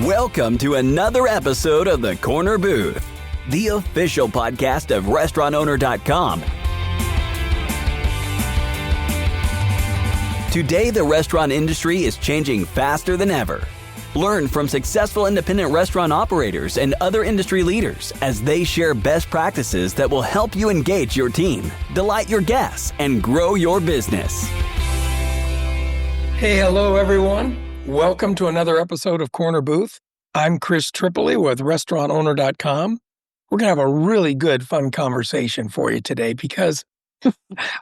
Welcome to another episode of The Corner Booth, the official podcast of restaurantowner.com. Today, the restaurant industry is changing faster than ever. Learn from successful independent restaurant operators and other industry leaders as they share best practices that will help you engage your team, delight your guests, and grow your business. Hey, hello, everyone. Welcome to another episode of Corner Booth. I'm Chris Tripoli with restaurantowner.com. We're going to have a really good, fun conversation for you today because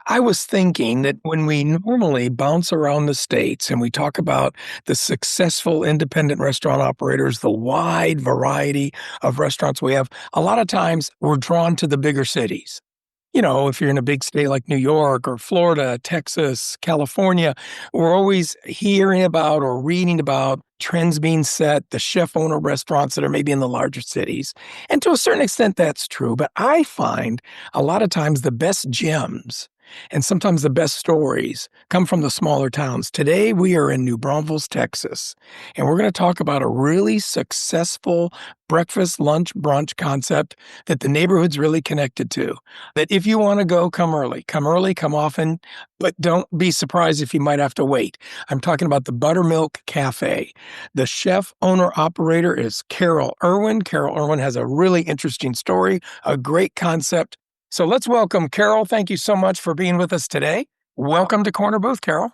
I was thinking that when we normally bounce around the states and we talk about the successful independent restaurant operators, the wide variety of restaurants we have, a lot of times we're drawn to the bigger cities. You know, if you're in a big state like New York or Florida, Texas, California, we're always hearing about or reading about trends being set, the chef-owner restaurants that are maybe in the larger cities. And to a certain extent, that's true. But I find a lot of times the best gems and sometimes the best stories come from the smaller towns. Today, we are in New Braunfels, Texas, and we're going to talk about a really successful breakfast, lunch, brunch concept that the neighborhood's really connected to. That if you want to go, come early, come often, but don't be surprised if you might have to wait. I'm talking about the Buttermilk Cafe. The chef, owner, operator is Carol Irwin. Carol Irwin has a really interesting story, a great concept. So let's welcome Carol. Thank you so much for being with us today. Welcome to Corner Booth, Carol.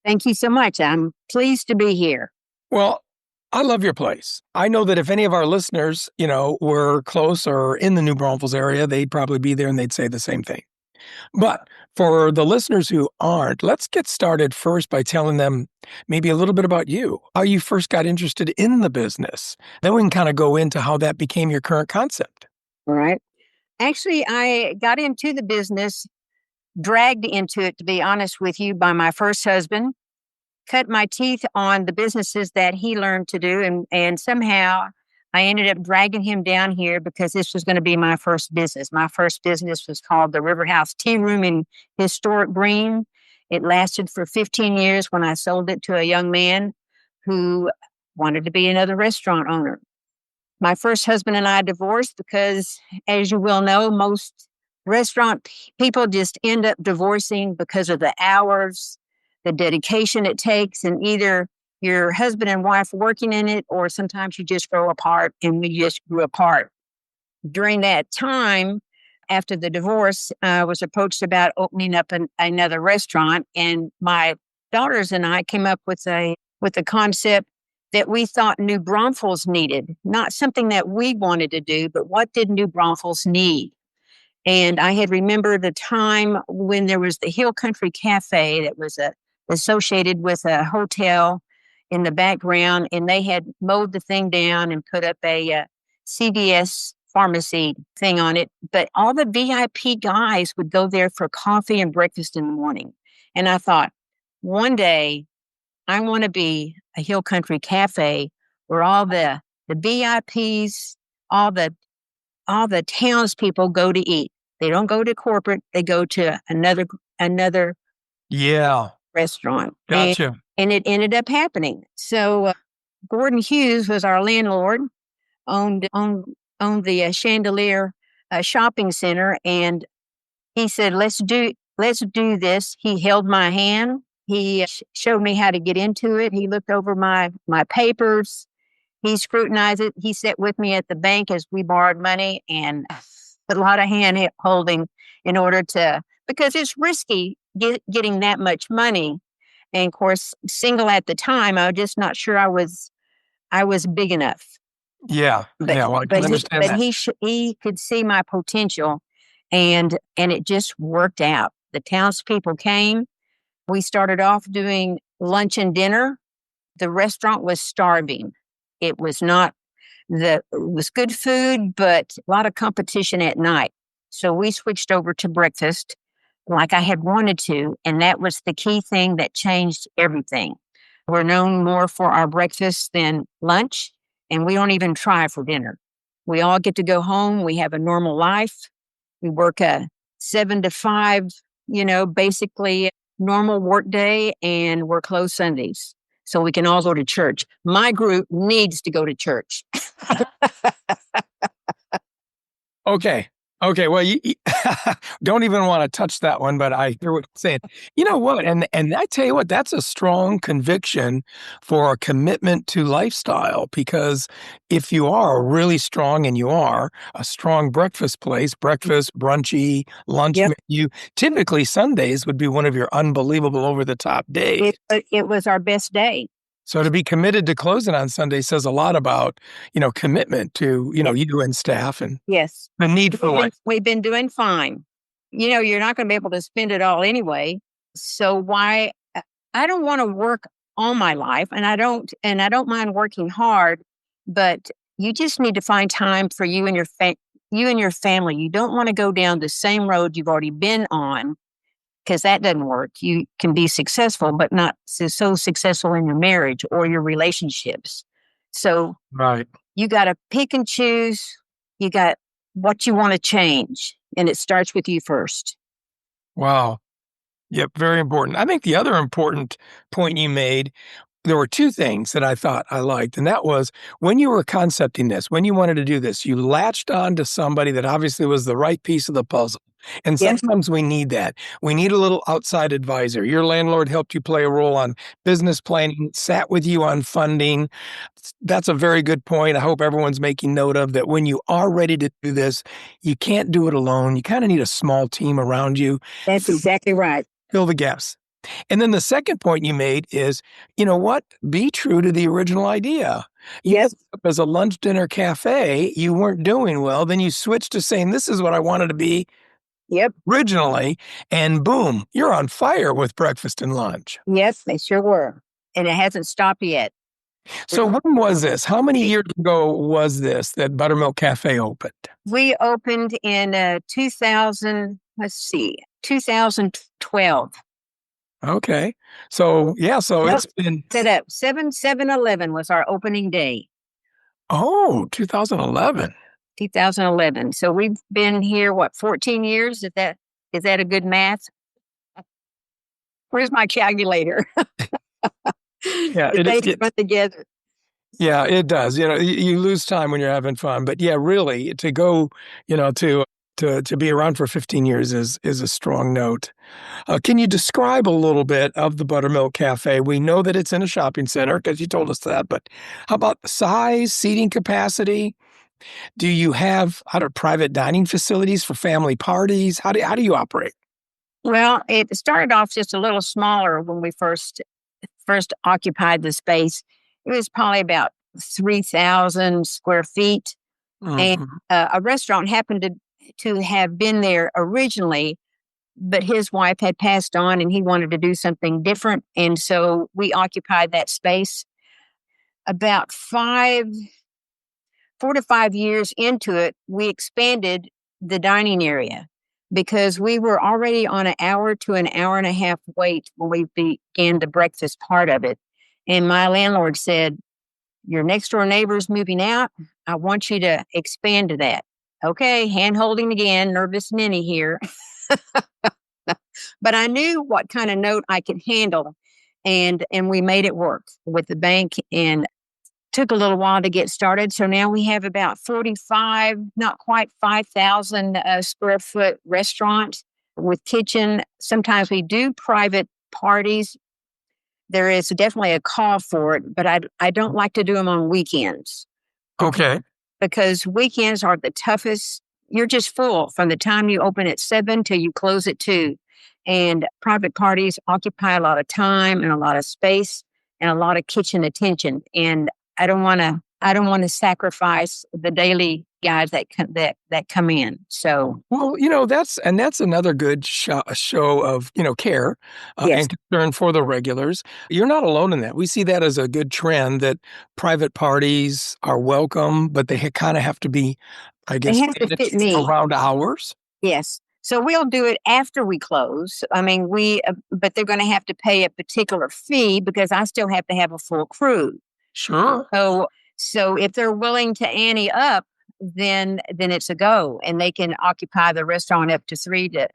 Thank you so much. I'm pleased to be here. Well, I love your place. I know that if any of our listeners, were close or in the New Braunfels area, they'd probably be there and they'd say the same thing. But for the listeners who aren't, let's get started first by telling them maybe a little bit about you, how you first got interested in the business. Then we can kind of go into how that became your current concept. All right. Actually, I got into the business, dragged into it, to be honest with you, by my first husband, cut my teeth on the businesses that he learned to do. And somehow I ended up dragging him down here because this was going to be my first business. My first business was called the River House Tea Room in historic Gruene. It lasted for 15 years when I sold it to a young man who wanted to be another restaurant owner. My first husband and I divorced because, as you well know, most restaurant people just end up divorcing because of the hours, the dedication it takes, and either your husband and wife working in it, or sometimes you just grow apart, and we just grew apart. During that time, after the divorce, I was approached about opening up another restaurant, and my daughters and I came up with a concept that we thought New Braunfels needed, not something that we wanted to do, but what did New Braunfels need? And I had remembered the time when there was the Hill Country Cafe that was associated with a hotel in the background, and they had mowed the thing down and put up a CVS pharmacy thing on it. But all the VIP guys would go there for coffee and breakfast in the morning. And I thought, one day, I want to be a Hill Country Cafe where all the VIPs, all the townspeople go to eat. They don't go to corporate; they go to another restaurant. Gotcha. And it ended up happening. So Gordon Hughes was our landlord, owned the Chandelier shopping center, and he said, "Let's do this." He held my hand. He showed me how to get into it. He looked over my papers. He scrutinized it. He sat with me at the bank as we borrowed money, and a lot of hand holding in order to, because it's risky getting that much money. And of course, single at the time, I was just not sure I was big enough. Yeah. Well, I can understand that. But he could see my potential, and it just worked out. The townspeople came. We started off doing lunch and dinner. The restaurant was starving. It was good food, but a lot of competition at night. So we switched over to breakfast like I had wanted to. And that was the key thing that changed everything. We're known more for our breakfast than lunch, and we don't even try for dinner. We all get to go home. We have a normal life. We work a 7 to 5, basically normal work day, and we're closed Sundays. so we can all go to church. My group needs to go to church. Okay. Okay. Well, you don't even want to touch that one, but I hear what you're saying. You know what? And I tell you what, that's a strong conviction for a commitment to lifestyle, because if you are really strong, and you are a strong breakfast place, breakfast, brunchy, lunch Yep. menu, typically Sundays would be one of your unbelievable over the top days. It was our best day. So to be committed to closing on Sunday says a lot about, commitment to, you and staff, and Yes. the need for life. We've been doing fine. You're not going to be able to spend it all anyway. So why? I don't want to work all my life, and I don't mind working hard, but you just need to find time for you and your family. You don't want to go down the same road you've already been on, because that doesn't work. You can be successful, but not so successful in your marriage or your relationships. So Right. you got to pick and choose. You got what you want to change, and it starts with you first. Wow. Yep. Very important. I think the other important point you made, there were two things that I thought I liked, and that was when you were concepting this, when you wanted to do this, you latched on to somebody that obviously was the right piece of the puzzle. And Yes. sometimes we need that. We need a little outside advisor. Your landlord helped you play a role on business planning, sat with you on funding. That's a very good point. I hope everyone's making note of that. When you are ready to do this, you can't do it alone. You kind of need a small team around you. That's exactly right. Fill the gaps. And then the second point you made is, you know what? Be true to the original idea. Yes. As a lunch dinner cafe, you weren't doing well. Then you switched to saying, this is what I wanted to be Yep. originally. And boom, you're on fire with breakfast and lunch. Yes, they sure were. And it hasn't stopped yet. So when was this? How many years ago was this that Buttermilk Cafe opened? We opened in 2012. Okay. So, yeah, so Yep. it's been, Set up 7/11 was our opening day, 2011. 2011. So we've been here, 14 years? Is that a good math? Where's my calculator? Yeah, The days run together. Yeah, it does. You lose time when you're having fun, but yeah, really to go, to be around for 15 years is a strong note. Can you describe a little bit of the Buttermilk Cafe? We know that it's in a shopping center because you told us that, but how about the size, seating capacity? Do you have private dining facilities for family parties? How do you operate? Well, it started off just a little smaller when we first occupied the space. It was probably about 3,000 square feet. And Mhm. a restaurant happened to have been there originally, but his wife had passed on and he wanted to do something different. And so we occupied that space. About 4 to 5 years into it, we expanded the dining area because we were already on an hour to an hour and a half wait when we began the breakfast part of it. And my landlord said, your next door neighbor's moving out. I want you to expand to that. Okay, hand holding again, nervous Ninny here. But I knew what kind of note I could handle. And we made it work with the bank, and took a little while to get started. So now we have about 45, not quite 5,000 square foot restaurant with kitchen. Sometimes we do private parties. There is definitely a call for it, but I don't like to do them on weekends. Okay. Because weekends are the toughest. You're just full from the time you open at 7 till you close at 2. And private parties occupy a lot of time and a lot of space and a lot of kitchen attention. And I don't want to sacrifice the daily guys that come in. So, Well, that's another good show of, care yes, and concern for the regulars. You're not alone in that. We see that as a good trend that private parties are welcome, but they kind of have to be, I they guess, have to fit me. around hours. Yes. So we'll do it after we close. I mean, but they're going to have to pay a particular fee because I still have to have a full crew. Sure. So if they're willing to ante up, then it's a go, and they can occupy the restaurant up to 3 to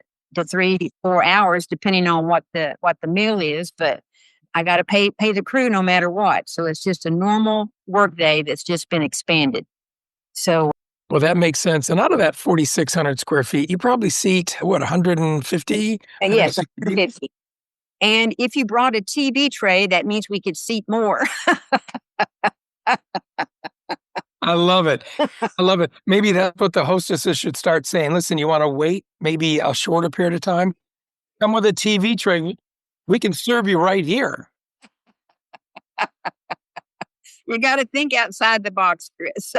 4 hours, depending on what the meal is. But I got to pay the crew no matter what. So it's just a normal work day that's just been expanded. So Well, that makes sense. And out of that 4,600 square feet, you probably seat, what, 150? yes, 160? 50. And if you brought a TV tray, that means we could seat more. I love it. I love it. Maybe that's what the hostesses should start saying. Listen, you want to wait maybe a shorter period of time? Come with a TV tray. We can serve you right here. You got to think outside the box, Chris.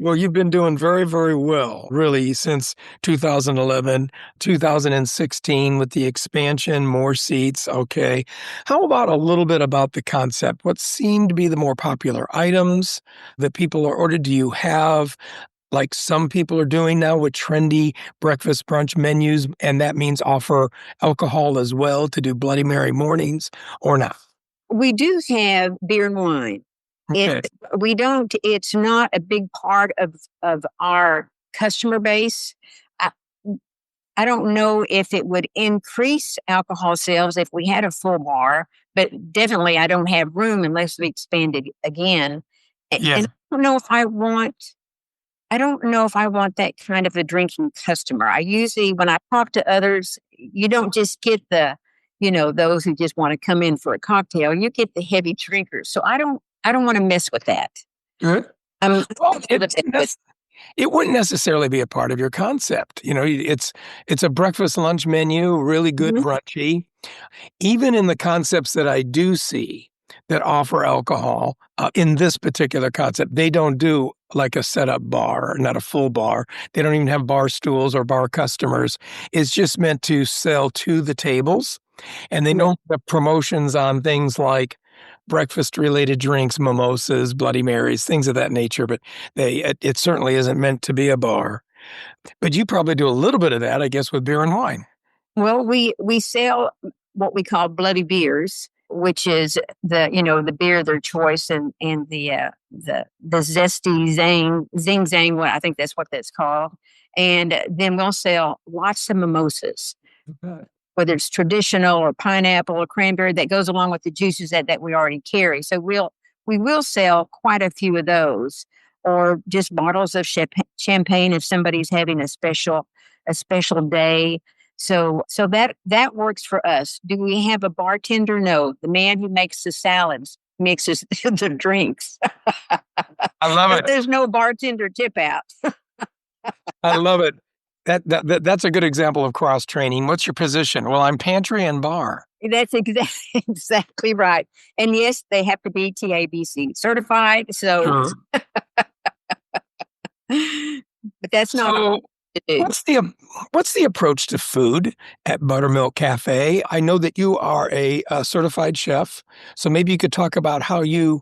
Well, you've been doing very, very well, really, since 2011, 2016 with the expansion, more seats. Okay. How about a little bit about the concept? What seem to be the more popular items that people are ordered? Do you have, like some people are doing now with trendy breakfast brunch menus, and that means offer alcohol as well to do Bloody Mary mornings or not? We do have beer and wine. Okay. It's not a big part of our customer base. I, I don't know if it would increase alcohol sales if we had a full bar, but definitely I don't have room unless we expand it again. Yeah. And I don't know if I want that kind of a drinking customer. I usually, when I talk to others, you don't just get those who just want to come in for a cocktail. You get the heavy drinkers. So I don't want to mess with that. Good. I'm Well, it wouldn't necessarily be a part of your concept. It's a breakfast lunch menu, really good brunchy. Even in the concepts that I do see that offer alcohol in this particular concept, they don't do like a setup bar, not a full bar. They don't even have bar stools or bar customers. It's just meant to sell to the tables. And they don't have promotions on things like breakfast-related drinks, mimosas, Bloody Marys, things of that nature. But it certainly isn't meant to be a bar. But you probably do a little bit of that, I guess, with beer and wine. Well, we sell what we call bloody beers, which is the beer of their choice, and the zesty zing zang. What I think that's what that's called. And then we'll sell lots of mimosas, whether it's traditional or pineapple or cranberry, that goes along with the juices that we already carry. So we will sell quite a few of those, or just bottles of champagne if somebody's having a special day. So that works for us. Do we have a bartender? No. The man who makes the salads mixes the drinks. I love it. There's no bartender tip out. I love it. That's a good example of cross training. What's your position? Well, I'm pantry and bar. That's exactly right. And yes, they have to be TABC certified. So, Sure. but that's not all to do. What's the approach to food at Buttermilk Cafe? I know that you are a certified chef, so maybe you could talk about how you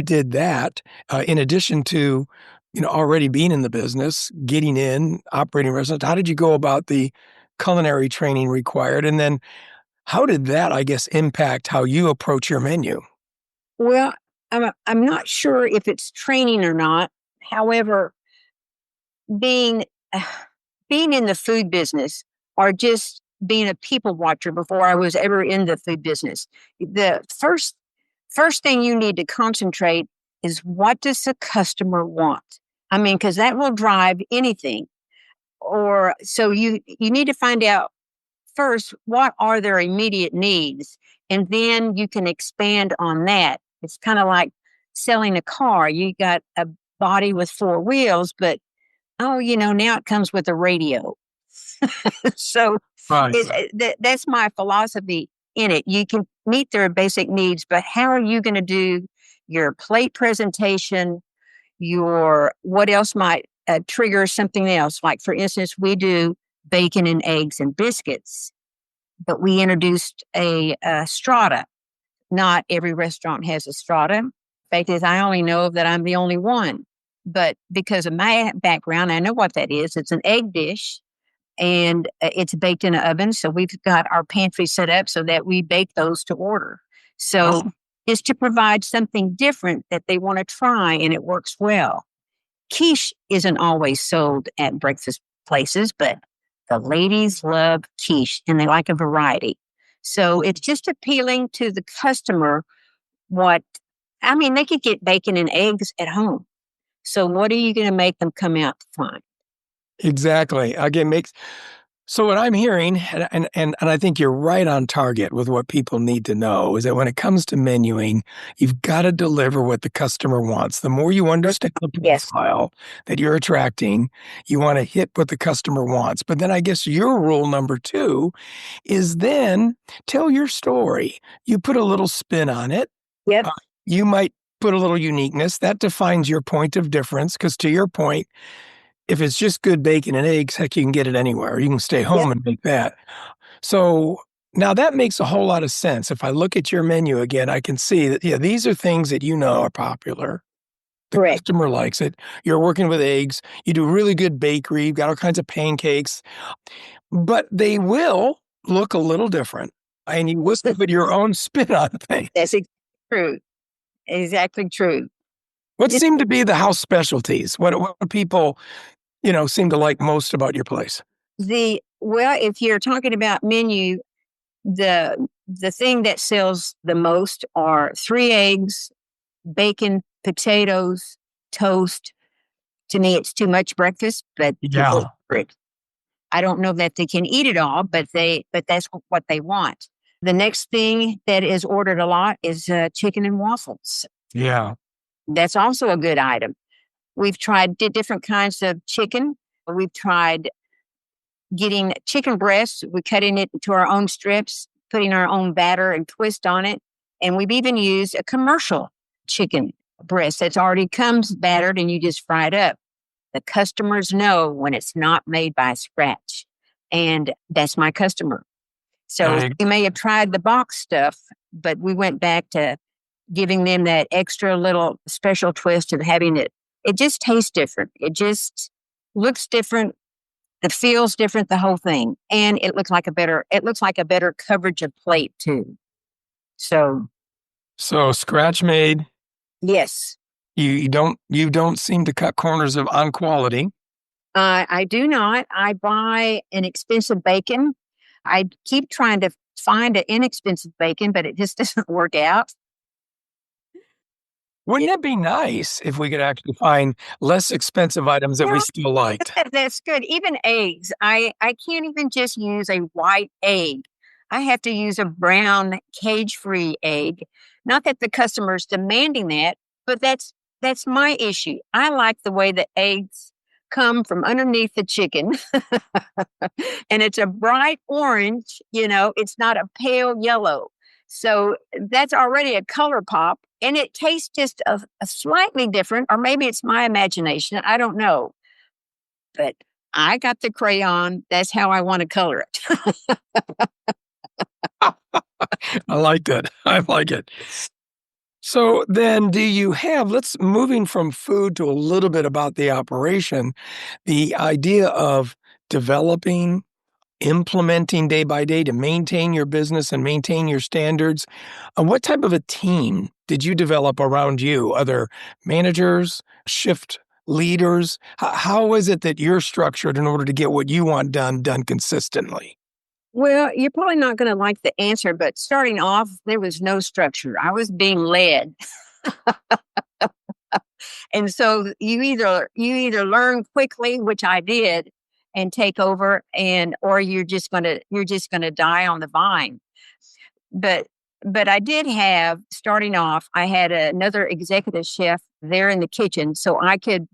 did that in addition to already being in the business, getting in, operating restaurants. How did you go about the culinary training required, and then how did that, I guess, impact how you approach your menu? Well, I'm not sure if it's training or not. However, being in the food business, or just being a people watcher before I was ever in the food business, the first thing you need to concentrate is, what does the customer want? I mean, because that will drive anything. So you need to find out first, what are their immediate needs, and then you can expand on that. It's kind of like selling a car. You got a body with four wheels, but now it comes with a radio. So Right. that's my philosophy in it. You can meet their basic needs, but how are you going to do your plate presentation? What else might trigger something else? Like, for instance, we do bacon and eggs and biscuits, but we introduced a strata. Not every restaurant has a strata. Fact is, I only know that I'm the only one. But because of my background, I know what that is. It's an egg dish, and it's baked in an oven. So we've got our pantry set up so that we bake those to order. So it's to provide something different that they want to try, and it works well. Quiche isn't always sold at breakfast places, but the ladies love quiche, and they like a variety. So it's just appealing to the customer. They could get bacon and eggs at home. So what are you going to make them come out to find? Exactly. Again, so what I'm hearing, and I think you're right on target with what people need to know, is that when it comes to menuing, you've got to deliver what the customer wants. The more you understand the Yes, profile that you're attracting, you want to hit what the customer wants. But then I guess your rule number 2 is then tell your story. You put a little spin on it. yep, Uh, you might put a little uniqueness. That defines your point of difference, because to your point, if it's just good bacon and eggs, heck, you can get it anywhere. You can stay yep, home and make that. So now that makes a whole lot of sense. If I look at your menu again, I can see that, yeah, these are things that you know are popular. The correct. customer likes it. You're working with eggs. You do really good bakery. You've got all kinds of pancakes, but they will look a little different. And you will put your own spin on things. That's true. Exactly true. What Just seem to be the house specialties? What do people, seem to like most about your place? if you're talking about menu, the thing that sells the most are 3 eggs, bacon, potatoes, toast. To me, it's too much breakfast, but people Yeah. order it. I don't know that they can eat it all, but that's what they want. The next thing that is ordered a lot is chicken and waffles. Yeah. That's also a good item. We've tried different kinds of chicken. We've tried getting chicken breasts. We're cutting it into our own strips, putting our own batter and twist on it. And we've even used a commercial chicken breast that's already comes battered and you just fry it up. The customers know when it's not made by scratch. And that's my customer. So I we may have tried the box stuff, but we went back to giving them that extra little special twist of having it. It just tastes different. It just looks different. It feels different, the whole thing. And it looks like a better coverage of plate too. So So scratch made. yes, You don't seem to cut corners on quality. I do not. I buy an expensive bacon. I keep trying to find an inexpensive bacon, but it just doesn't work out. Wouldn't it be nice if we could actually find less expensive items that we Well, still liked? that's good. Even eggs. I can't even just use a white egg. I have to use a brown cage-free egg. Not that the customer's demanding that, but that's my issue. I like the way the eggs come from underneath the chicken. And it's a bright orange, it's not a pale yellow. So that's already a color pop and it tastes just a slightly different, or maybe it's my imagination. I don't know. But I got the crayon. That's how I want to color it. I like that. I like it. So then do you have, let's moving from food to a little bit about the operation, the idea of developing, implementing day by day to maintain your business and maintain your standards. What type of a team did you develop around you? Other managers, shift leaders? How is it that you're structured in order to get what you want done consistently? Well, you're probably not going to like the answer, but starting off, there was no structure. I was being led. And so you either learn quickly, which I did, and take over, or you're just gonna die on the vine. But but I did have starting off, I had another executive chef there in the kitchen, so I could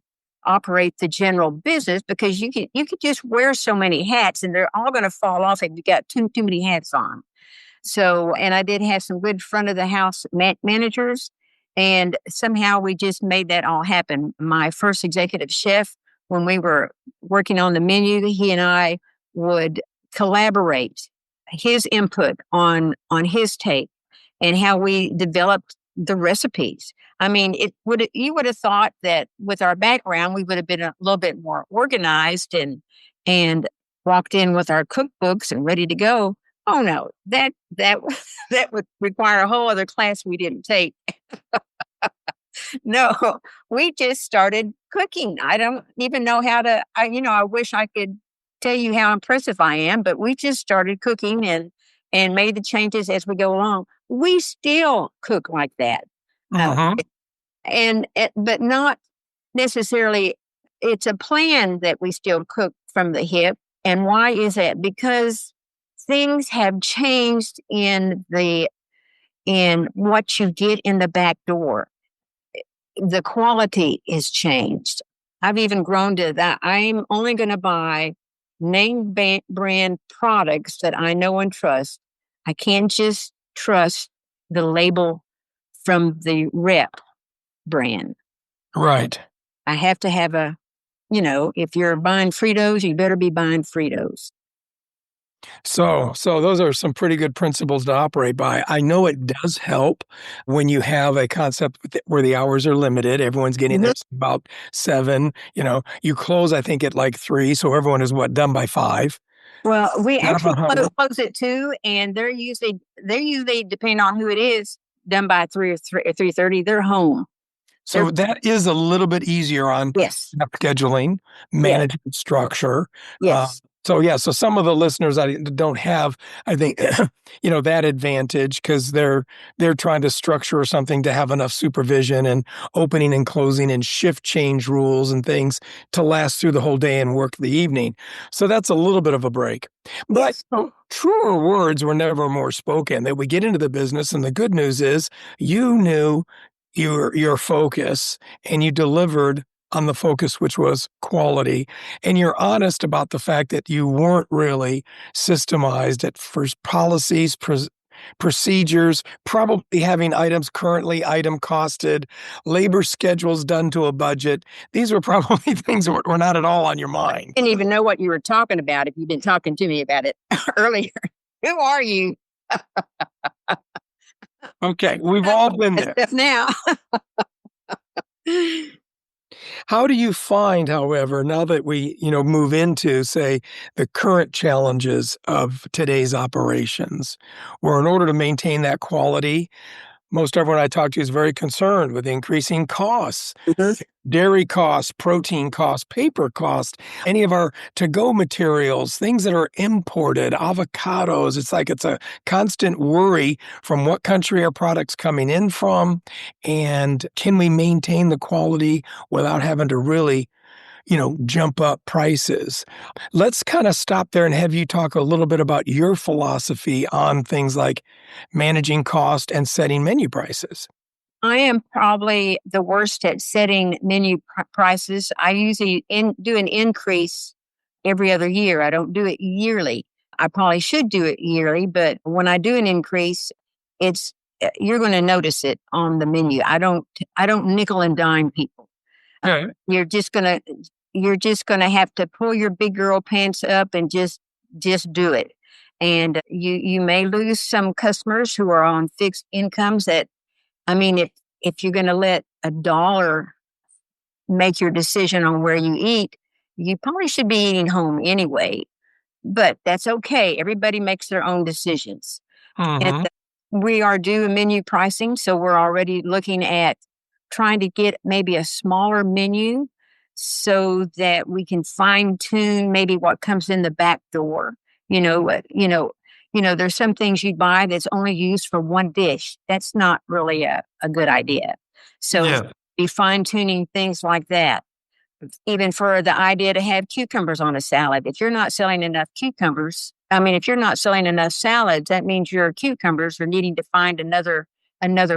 operate the general business because you could just wear so many hats and they're all going to fall off if you got too many hats on. So, and I did have some good front of the house managers, and somehow we just made that all happen. My first executive chef, when we were working on the menu, he and I would collaborate his input on his take and how we developed the recipes. I mean, you would have thought that with our background, we would have been a little bit more organized and walked in with our cookbooks and ready to go. Oh no, that that would require a whole other class we didn't take. No, we just started cooking. I don't even know how to. I wish I could tell you how impressive I am, but we just started cooking, and made the changes as we go along. We still cook like that. Mhm. But not necessarily, it's a plan that we still cook from the hip. And why is that? Because things have changed in what you get in the back door. The quality is changed. I've even grown to that. I'm only going to buy brand products that I know and trust. I can't just trust the label from the rep brand. Right. I have to have if you're buying Fritos, you better be buying Fritos. So those are some pretty good principles to operate by. I know it does help when you have a concept where the hours are limited. Everyone's getting there about 7. You close, I think, at like 3, so everyone is done by 5. Well, we Not actually about hungry. close at 2, and they're usually depending on who it is, done by 3:30. They're home. So that is a little bit easier on Yes, scheduling, yes, management structure. yes. So some of the listeners I don't have, I think, that advantage because they're trying to structure something to have enough supervision and opening and closing and shift change rules and things to last through the whole day and work the evening. So that's a little bit of a break. But truer words were never more spoken. That we get into the business, and the good news is you knew your focus and you delivered on the focus, which was quality. And you're honest about the fact that you weren't really systemized at first policies, procedures, probably having items currently item costed, labor schedules done to a budget. These were probably things that were not at all on your mind. Didn't even know what you were talking about if you've been talking to me about it earlier. Who are you? Okay, we've all been there. Stuff now. How do you find, however, now that we, move into, say, the current challenges of today's operations, where in order to maintain that quality, most everyone I talk to is very concerned with increasing costs, dairy costs, protein costs, paper costs, any of our to-go materials, things that are imported, avocados. It's a constant worry from what country are products coming in from, and can we maintain the quality without having to really jump up prices. Let's kind of stop there and have you talk a little bit about your philosophy on things like managing cost and setting menu prices. I am probably the worst at setting menu prices. I usually do an increase every other year. I don't do it yearly. I probably should do it yearly, but when I do an increase, you're going to notice it on the menu. I don't nickel and dime people. Okay. You're just gonna have to pull your big girl pants up and just do it. And you may lose some customers who are on fixed incomes. If you're gonna let a dollar make your decision on where you eat, you probably should be eating home anyway. But that's okay. Everybody makes their own decisions. And we are doing menu pricing, so we're already looking at trying to get maybe a smaller menu so that we can fine tune maybe what comes in the back door. There's some things you buy that's only used for one dish. That's not really a good idea. So be fine tuning things like that. Even for the idea to have cucumbers on a salad. If you're not selling enough cucumbers, if you're not selling enough salads, that means your cucumbers are needing to find another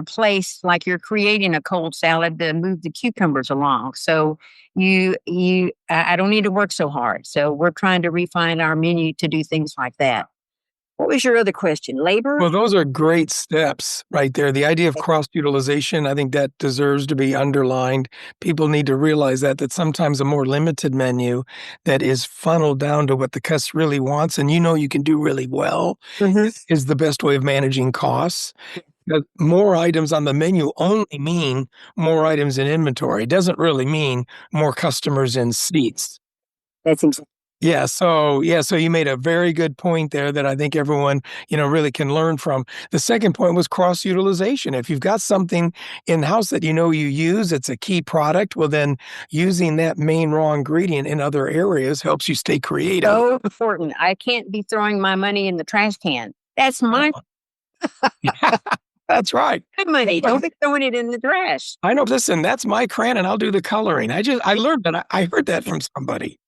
place, like you're creating a cold salad to move the cucumbers along. So I don't need to work so hard. So we're trying to refine our menu to do things like that. What was your other question? Labor? Well, those are great steps right there. The idea of cross-utilization, I think that deserves to be underlined. People need to realize that sometimes a more limited menu that is funneled down to what the customer really wants, and you can do really well, is the best way of managing costs. More items on the menu only mean more items in inventory. It doesn't really mean more customers in seats. That's exactly. So you made a very good point there that I think everyone, really can learn from. The second point was cross-utilization. If you've got something in-house that you use, it's a key product, well then using that main raw ingredient in other areas helps you stay creative. So important. I can't be throwing my money in the trash can. That's my Yeah, that's right. money. Don't be throwing it in the trash. I know. Listen, that's my crayon, and I'll do the coloring. I learned that. I heard that from somebody.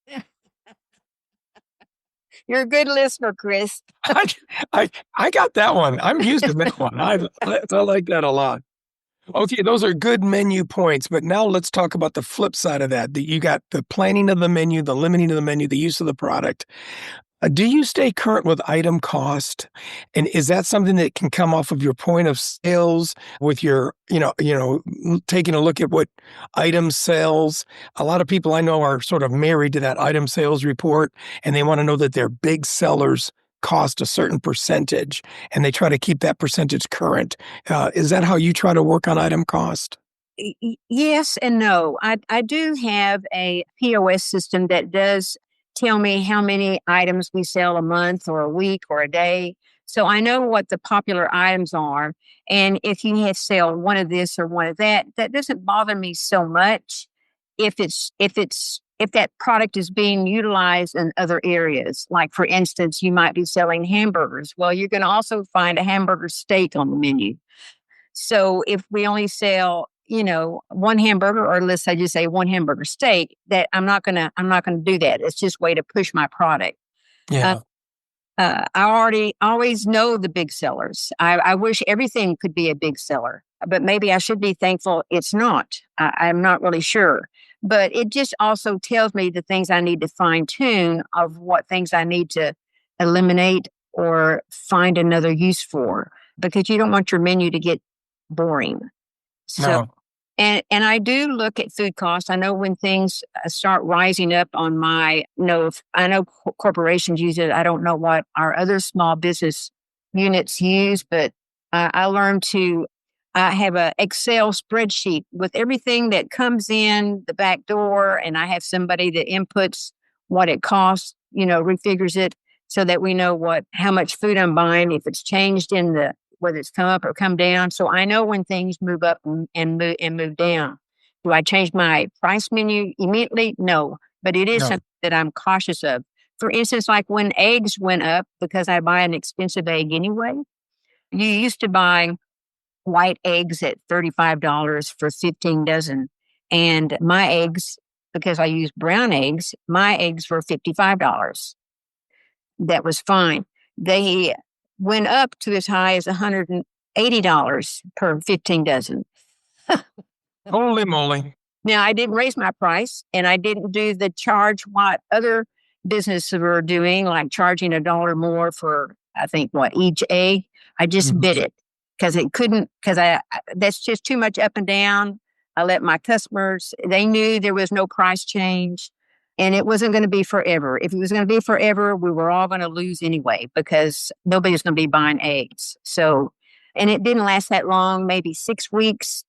You're a good listener, Chris. I, I got that one. I'm using that one. I like that a lot. Okay, those are good menu points, but now let's talk about the flip side of that. You got the planning of the menu, the limiting of the menu, the use of the product. Do you stay current with item cost? And is that something that can come off of your point of sales with your, taking a look at what item sales? A lot of people I know are sort of married to that item sales report, and they want to know that their big sellers cost a certain percentage, and they try to keep that percentage current. Is that how you try to work on item cost? Yes and no. I do have a POS system that does tell me how many items we sell a month or a week or a day. So I know what the popular items are. And if you have sell one of this or one of that, that doesn't bother me so much if that product is being utilized in other areas. Like for instance, you might be selling hamburgers. Well, you're going to also find a hamburger steak on the menu. So if we only sell, one hamburger, or let's say just say one hamburger steak, that I'm not gonna do that. It's just a way to push my product. Yeah. I always know the big sellers. I wish everything could be a big seller, but maybe I should be thankful it's not. I'm not really sure. But it just also tells me the things I need to fine tune of what things I need to eliminate or find another use for, because you don't want your menu to get boring. So, No. and I do look at food costs. I know when things start rising up on my, I know corporations use it. I don't know what our other small business units use, but I learned to have a Excel spreadsheet with everything that comes in the back door, and I have somebody that inputs what it costs, refigures it so that we know how much food I'm buying, if it's changed whether it's come up or come down. So I know when things move up and move down. Do I change my price menu immediately? No, but it is No. something that I'm cautious of. For instance, like when eggs went up, because I buy an expensive egg anyway, you used to buy white eggs at $35 for 15 dozen. And my eggs, because I use brown eggs, my eggs were $55. That was fine. They went up to as high as $180 per 15 dozen. Holy moly. Now, I didn't raise my price, and I didn't do the charge what other businesses were doing, like charging $1 more for, I think, each egg. I just bid it because that's just too much up and down. I let my customers, they knew there was no price change. And it wasn't going to be forever. If it was going to be forever, we were all going to lose anyway, because nobody's going to be buying eggs. So, and it didn't last that long, maybe 6 weeks.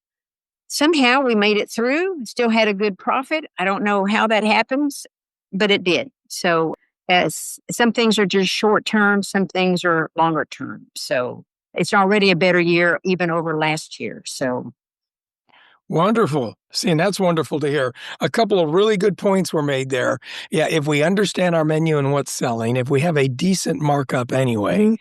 Somehow we made it through, still had a good profit. I don't know how that happens, but it did. So as some things are just short term, some things are longer term. So it's already a better year, even over last year. So Wonderful. See, and that's wonderful to hear. A couple of really good points were made there. Yeah, if we understand our menu and what's selling, if we have a decent markup anyway,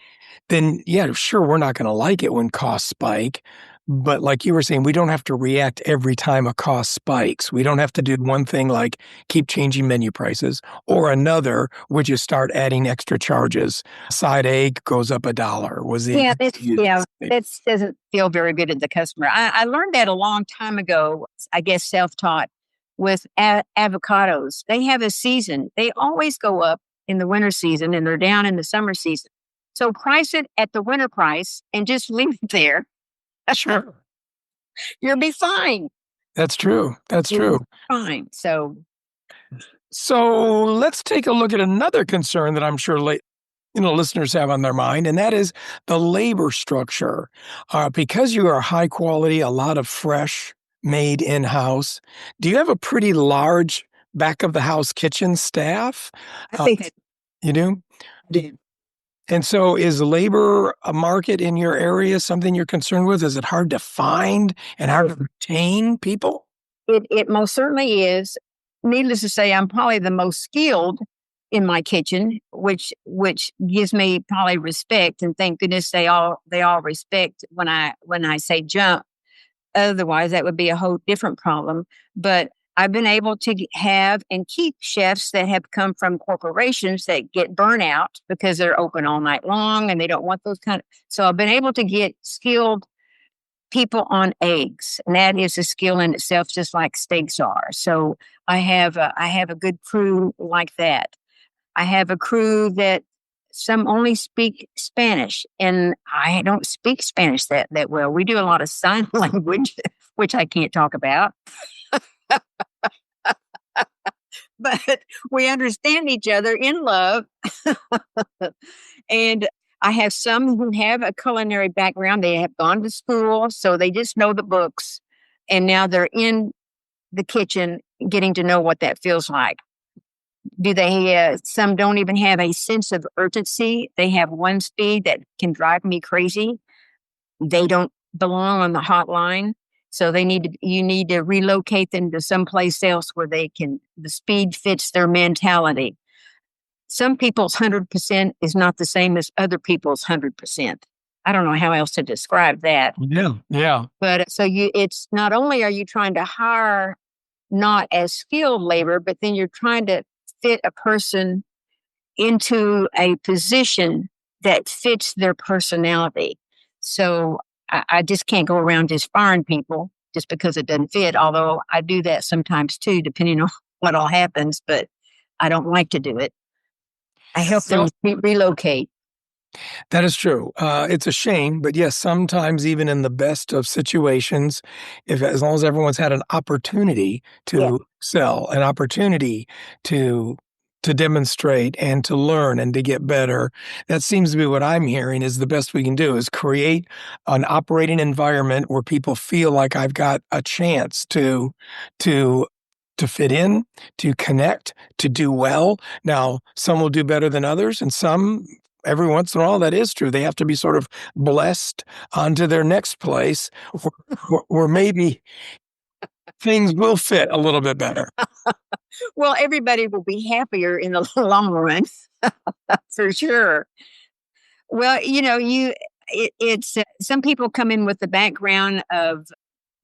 then yeah, sure, we're not going to like it when costs spike. But like you were saying, we don't have to react every time a cost spikes. We don't have to do one thing like keep changing menu prices, or another, which is start adding extra charges. Side egg goes up $1. That doesn't feel very good at the customer. I learned that a long time ago, I guess self-taught, with avocados. They have a season. They always go up in the winter season, and they're down in the summer season. So price it at the winter price and just leave it there. Sure. You'll be fine. That's true. That's true. Fine. So let's take a look at another concern that I'm sure listeners have on their mind, and that is the labor structure. Because you are high quality, a lot of fresh made in-house, do you have a pretty large back of the house kitchen staff? I think You do? I do. And so is labor a market in your area something you're concerned with? Is it hard to find and hard to retain people? It most certainly is. Needless to say, I'm probably the most skilled in my kitchen, which gives me probably respect, and thank goodness they all respect when I say jump. Otherwise, that would be a whole different problem. But I've been able to have and keep chefs that have come from corporations that get burnout because they're open all night long and they don't want those kind of. So I've been able to get skilled people on eggs, and that is a skill in itself, just like steaks are. So I have a good crew like that. I have a crew that some only speak Spanish, and I don't speak Spanish that well. We do a lot of sign language, which I can't talk about, but we understand each other in love. And I have some who have a culinary background. They have gone to school, so they just know the books, and now they're in the kitchen, getting to know what that feels like. Do they? Some don't even have a sense of urgency. They have one speed that can drive me crazy. They don't belong on the hotline, so you need to relocate them to someplace else where the speed fits their mentality. Some people's 100% is not the same as other people's 100%. I don't know how else to describe that. Yeah. Yeah. But it's not only are you trying to hire not as skilled labor, but then you're trying to fit a person into a position that fits their personality. So I just can't go around just firing people just because it doesn't fit, although I do that sometimes too, depending on what all happens, but I don't like to do it. I help them relocate. That is true. It's a shame, but yes, sometimes even in the best of situations, if as long as everyone's had an opportunity to sell, an opportunity to demonstrate and to learn and to get better, that seems to be what I'm hearing is the best we can do is create an operating environment where people feel like I've got a chance to fit in, to connect, to do well. Now, some will do better than others, and some every once in a while, that is true. They have to be sort of blessed onto their next place where maybe things will fit a little bit better. Well, everybody will be happier in the long run, for sure. Well, it's some people come in with the background of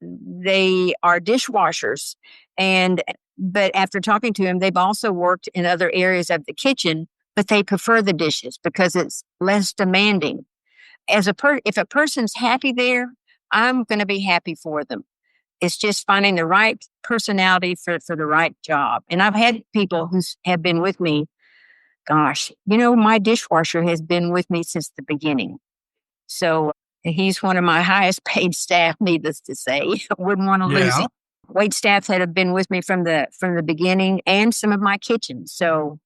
they are dishwashers, but after talking to them, they've also worked in other areas of the kitchen, but they prefer the dishes because it's less demanding. If a person's happy there, I'm going to be happy for them. It's just finding the right personality for the right job. And I've had people who have been with me. Gosh, my dishwasher has been with me since the beginning. So he's one of my highest paid staff, needless to say. Wouldn't want to lose him. Wait staff that have been with me from the beginning, and some of my kitchen. So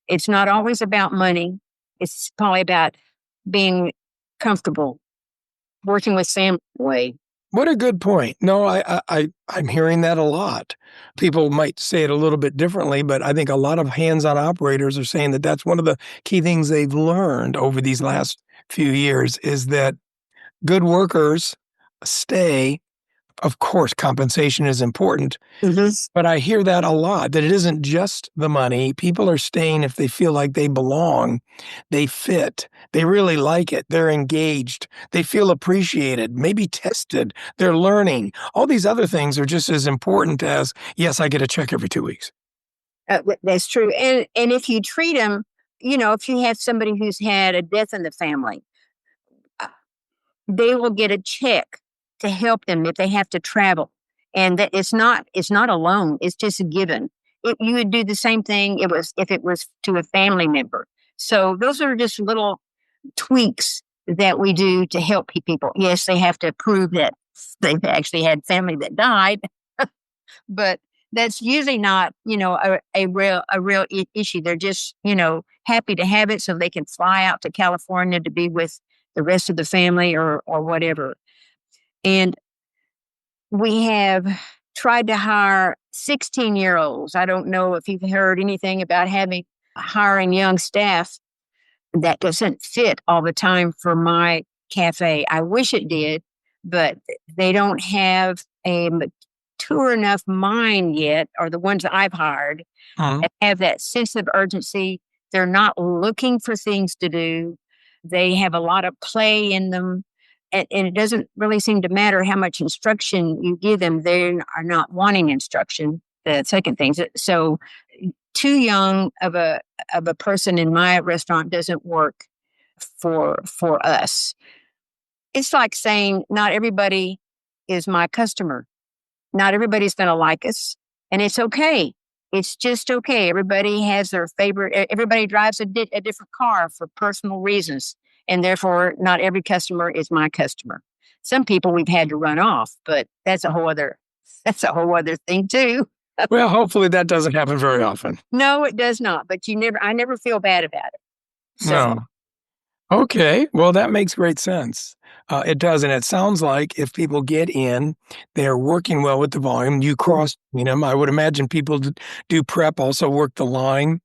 it's not always about money. It's probably about being comfortable working with Sam way. What a good point. No, I'm hearing that a lot. People might say it a little bit differently, but I think a lot of hands-on operators are saying that that's one of the key things they've learned over these last few years is that good workers stay. Of course, compensation is important, but I hear that a lot, that it isn't just the money. People are staying if they feel like they belong, they fit, they really like it, they're engaged, they feel appreciated, maybe tested, they're learning. All these other things are just as important as, yes, I get a check every 2 weeks. That's true. And if you treat them, if you have somebody who's had a death in the family, they will get a check to help them if they have to travel. And that it's not a loan, it's just a given. You would do the same thing if it was to a family member. So those are just little tweaks that we do to help people. Yes, they have to prove that they've actually had family that died, but that's usually not, a real issue. They're just, happy to have it so they can fly out to California to be with the rest of the family or whatever. And we have tried to hire 16-year-olds. I don't know if you've heard anything about hiring young staff. That doesn't fit all the time for my cafe. I wish it did, but they don't have mature enough mind yet, or the ones that I've hired, Mhm. that have that sense of urgency. They're not looking for things to do. They have a lot of play in them. And it doesn't really seem to matter how much instruction you give them. They are not wanting instruction. The second thing. So too young of a person in my restaurant doesn't work for us. It's like saying not everybody is my customer. Not everybody's going to like us, and it's okay. It's just okay. Everybody has their favorite. Everybody drives a different car for personal reasons, and therefore, not every customer is my customer. Some people we've had to run off, but that's a whole other thing too. Well, hopefully that doesn't happen very often. No, it does not. But I never feel bad about it. So No. Okay. Well, that makes great sense. It does. And it sounds like if people get in, they're working well with the volume. You cross them. I would imagine people do prep, also work the line.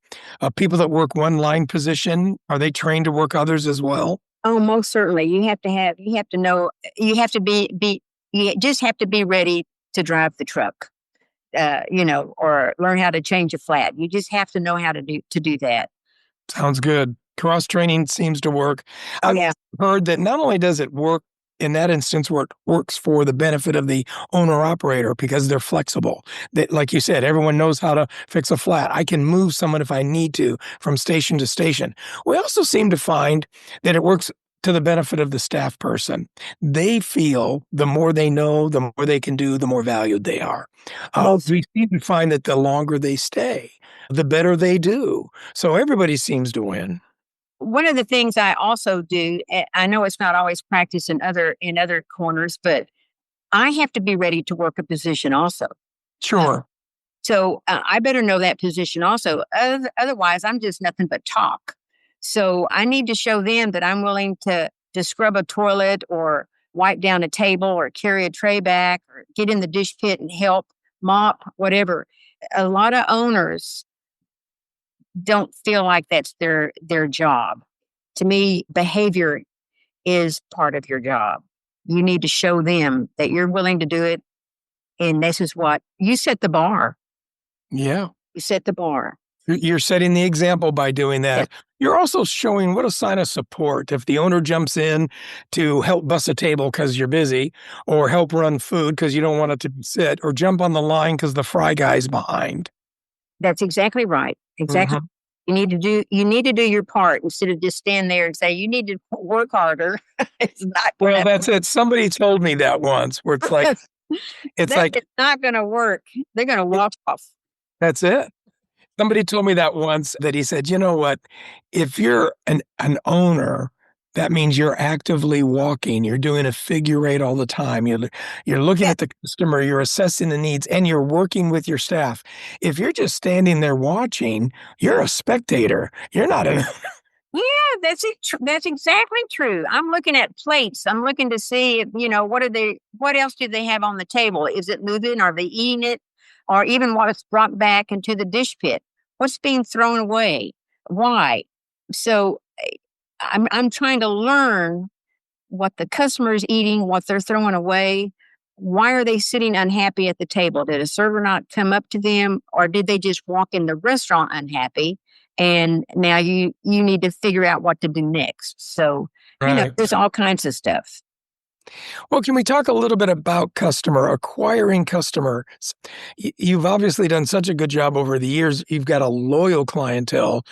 People that work one line position, are they trained to work others as well? oh, most certainly. You have to know, you have to you just have to be ready to drive the truck, or learn how to change a flat. You just have to know how to do that. Sounds good. Cross training seems to work. Oh, I've yeah. heard that not only does it work in that instance where it works for the benefit of the owner operator because they're flexible. That, like you said, everyone knows how to fix a flat. I can move someone if I need to from station to station. We also seem to find that it works to the benefit of the staff person. They feel the more they know, the more they can do, the more valued they are. Most We seem to find that the longer they stay, the better they do. So everybody seems to win. One of the things I also do, I know it's not always practiced in other corners, but I have to be ready to work a position also. Sure. So I better know that position also. Otherwise, I'm just nothing but talk. So I need to show them that I'm willing to scrub a toilet or wipe down a table or carry a tray back or get in the dish pit and help mop, whatever. A lot of owners don't feel like that's their job. To me, behavior is part of your job. You need to show them that you're willing to do it. And this is what you set the bar. Yeah. You set the bar. You're setting the example by doing Yes. that. You're also showing what a sign of support. If the owner jumps in to help bus a table because you're busy, or help run food because you don't want it to sit, or jump on the line because the fry guy's behind. That's exactly right. Exactly. Mhm. You need to do your part instead of just stand there and say, you need to work harder. It's not Well, gonna that's it. Somebody told me that once where it's that like, is not gonna work. They're gonna walk off. that's it. Somebody told me that once that he said, you know what? If you're an owner, that means you're actively walking. You're doing a figure eight all the time. You're looking Yeah. at the customer, you're assessing the needs, and you're working with your staff. If you're just standing there watching, you're a spectator. You're not an Yeah, that's it. That's exactly true. I'm looking at plates. I'm looking to see if, what else do they have on the table? Is it moving? Are they eating it? Or even what's brought back into the dish pit? What's being thrown away? Why? So I'm trying to learn what the customer is eating, what they're throwing away. Why are they sitting unhappy at the table? Did a server not come up to them, or did they just walk in the restaurant unhappy? And now you need to figure out what to do next. So, right. there's all kinds of stuff. Well, can we talk a little bit about acquiring customers? You've obviously done such a good job over the years. You've got a loyal clientele,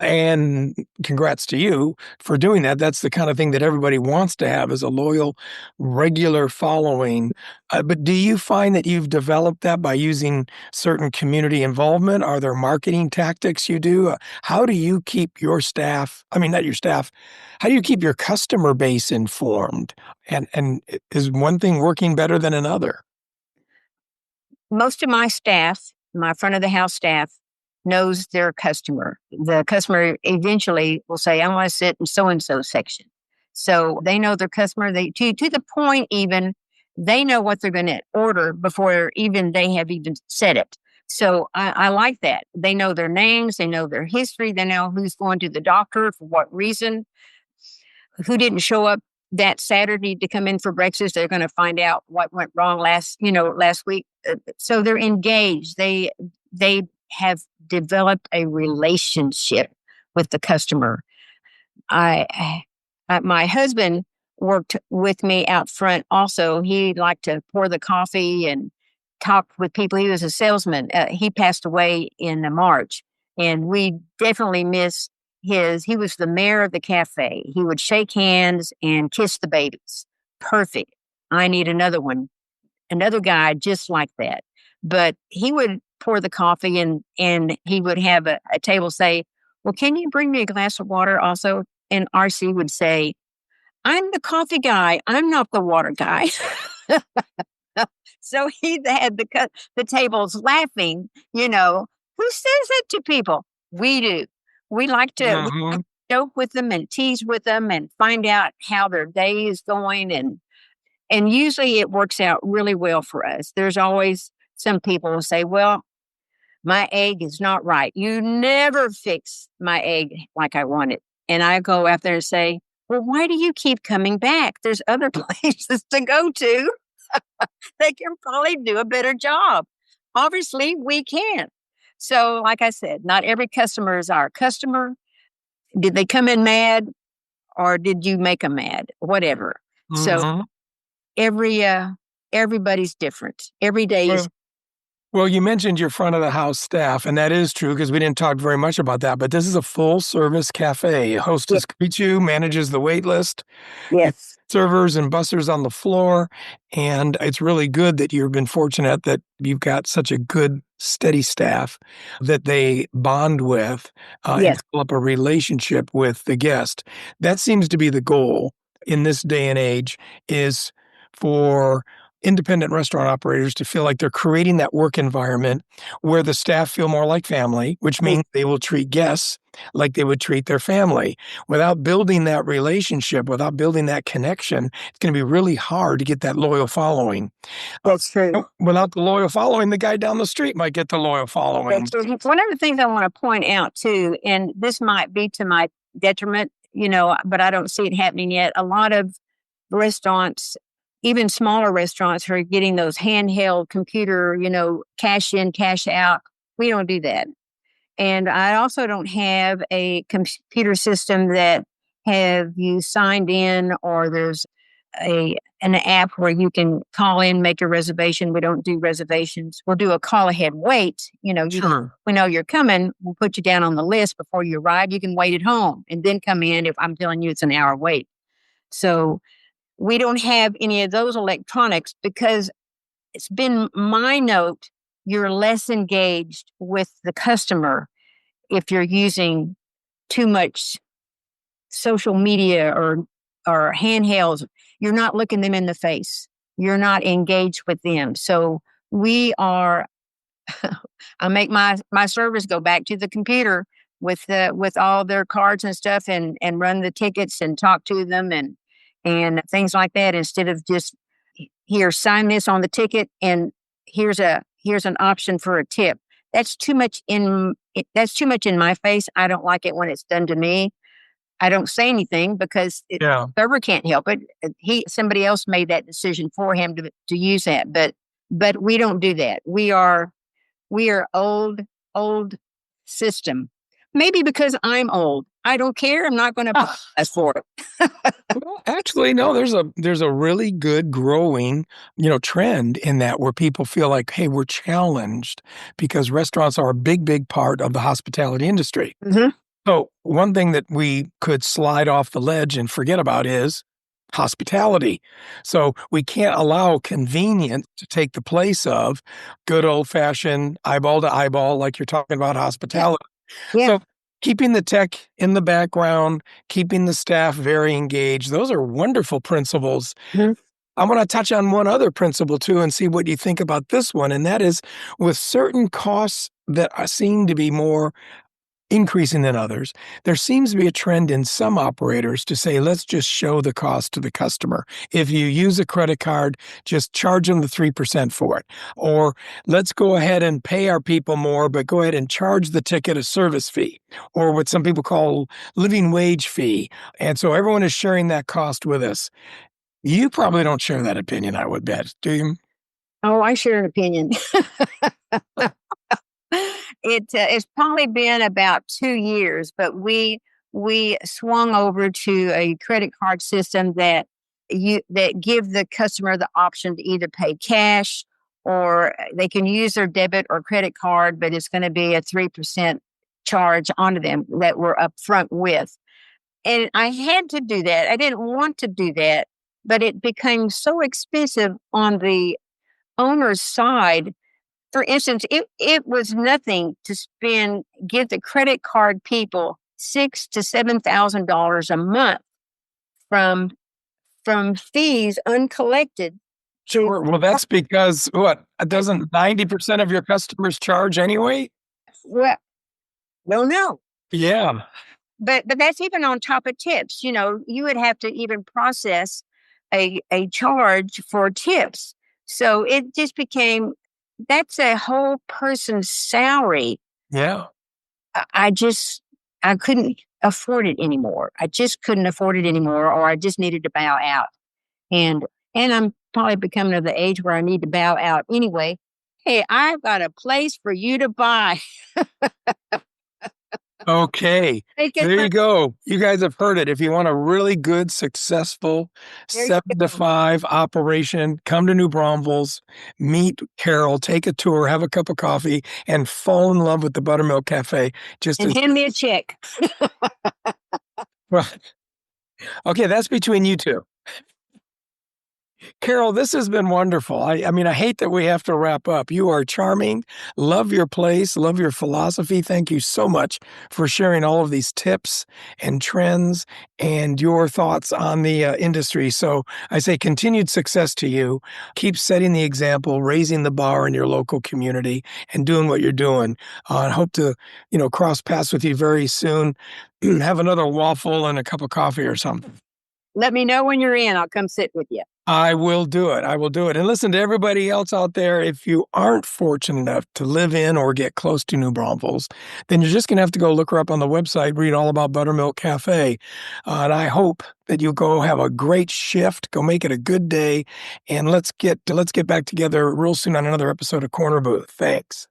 and congrats to you for doing that. That's the kind of thing that everybody wants to have is a loyal, regular following. But do you find that you've developed that by using certain community involvement? Are there marketing tactics you do? How do you keep your staff, I mean, not your staff, how do you keep your customer base informed? And is one thing working better than another? Most of my staff, my front of the house staff, knows their customer. The customer eventually will say, I want to sit in so and so section. So they know their customer. They to the point even they know what they're going to order before even they have even said it. So I like that. They know their names, they know their history, they know who's going to the doctor for what reason, who didn't show up that Saturday to come in for breakfast. They're going to find out what went wrong last week. So they're engaged. They have developed a relationship with the customer. My husband worked with me out front also. He liked to pour the coffee and talk with people. He was a salesman. He passed away in March, and we definitely miss he was the mayor of the cafe. He would shake hands and kiss the babies. Perfect. I need another one, another guy just like that. But he would pour the coffee, and he would have a table say, well, can you bring me a glass of water also? And RC would say, I'm the coffee guy. I'm not the water guy. So he had the tables laughing, who says that to people? We do. We like to joke with them and tease with them and find out how their day is going. And usually it works out really well for us. There's always some people who say, well, my egg is not right. You never fix my egg like I want it. And I go out there and say, well, why do you keep coming back? There's other places to go to. They can probably do a better job. Obviously, we can. So, like I said, not every customer is our customer. Did they come in mad, or did you make them mad? Whatever. So, everybody's different. Every day is. Well, you mentioned your front of the house staff, and that is true because we didn't talk very much about that. But this is a full service cafe. Hostess greets you, manages the wait list. Yes. Servers and bussers on the floor. And it's really good that you've been fortunate that you've got such a good, steady staff that they bond with and develop a relationship with the guest. That seems to be the goal in this day and age, is for independent restaurant operators to feel like they're creating that work environment where the staff feel more like family, which means they will treat guests like they would treat their family. Without building that relationship, without building that connection, it's going to be really hard to get that loyal following. That's true. Without the loyal following, the guy down the street might get the loyal following. One of the things I want to point out too, and this might be to my detriment, but I don't see it happening yet. A lot of restaurants, even smaller restaurants, are getting those handheld computer, cash in, cash out. We don't do that. And I also don't have a computer system that have you signed in, or there's an app where you can call in, make a reservation. We don't do reservations. We'll do a call ahead wait. Sure. We know you're coming. We'll put you down on the list before you arrive. You can wait at home and then come in if I'm telling you it's an hour wait. So we don't have any of those electronics because it's been my note, you're less engaged with the customer if you're using too much social media or handhelds. You're not looking them in the face. You're not engaged with them. So we are, I make my servers go back to the computer with all their cards and stuff and run the tickets and talk to them and things like that, instead of just, here, sign this on the ticket and here's an option for a tip. That's too much in my face. I don't like it when it's done to me. I don't say anything because the server can't help it. Somebody else made that decision for him to use that, but we don't do that. We are old system. Maybe because I'm old. I don't care. I'm not going to apologize for it. Well, actually, no, there's a really good growing, trend in that, where people feel like, hey, we're challenged because restaurants are a big, big part of the hospitality industry. Mm-hmm. So one thing that we could slide off the ledge and forget about is hospitality. So we can't allow convenience to take the place of good old-fashioned eyeball to eyeball, like you're talking about hospitality. Yeah. So keeping the tech in the background, keeping the staff very engaged, those are wonderful principles. Mm-hmm. I want to touch on one other principle too and see what you think about this one. And that is, with certain costs that seem to be more increasing than others. There seems to be a trend in some operators to say, let's just show the cost to the customer. If you use a credit card, just charge them the 3% for it. Or let's go ahead and pay our people more, but go ahead and charge the ticket a service fee, or what some people call living wage fee. And so everyone is sharing that cost with us. You probably don't share that opinion, I would bet, do you? Oh, I share an opinion. It's probably been about 2 years, but we swung over to a credit card system that give the customer the option to either pay cash or they can use their debit or credit card, but it's going to be a 3% charge onto them that we're upfront with. And I had to do that. I didn't want to do that, but it became so expensive on the owner's side. For instance, it was nothing to give the credit card people $6,000 to $7,000 a month from fees uncollected. Sure. Well, that's because doesn't 90% of your customers charge anyway? Well, no. Yeah. But that's even on top of tips. You would have to even process a charge for tips. So it just became, that's a whole person's salary. Yeah. I couldn't afford it anymore. I just couldn't afford it anymore, or I just needed to bow out. And I'm probably becoming of the age where I need to bow out anyway. Hey, I've got a place for you to buy. Okay. There you go. You guys have heard it. If you want a really good, successful 7 to 5 operation, come to New Braunfels, meet Carol, take a tour, have a cup of coffee, and fall in love with the Buttermilk Cafe. Hand me a check. Well, okay, that's between you two. Carol, this has been wonderful. I mean, I hate that we have to wrap up. You are charming. Love your place. Love your philosophy. Thank you so much for sharing all of these tips and trends and your thoughts on the industry. So I say continued success to you. Keep setting the example, raising the bar in your local community, and doing what you're doing. I hope to, cross paths with you very soon. Have another waffle and a cup of coffee or something. Let me know when you're in. I'll come sit with you. I will do it. I will do it. And listen to everybody else out there. If you aren't fortunate enough to live in or get close to New Braunfels, then you're just going to have to go look her up on the website, read all about Buttermilk Cafe. And I hope that you go have a great shift, go make it a good day, and let's get back together real soon on another episode of Corner Booth. Thanks.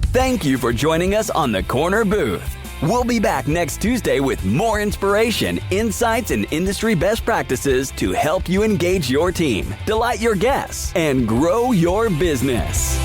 Thank you for joining us on the Corner Booth. We'll be back next Tuesday with more inspiration, insights, and industry best practices to help you engage your team, delight your guests, and grow your business.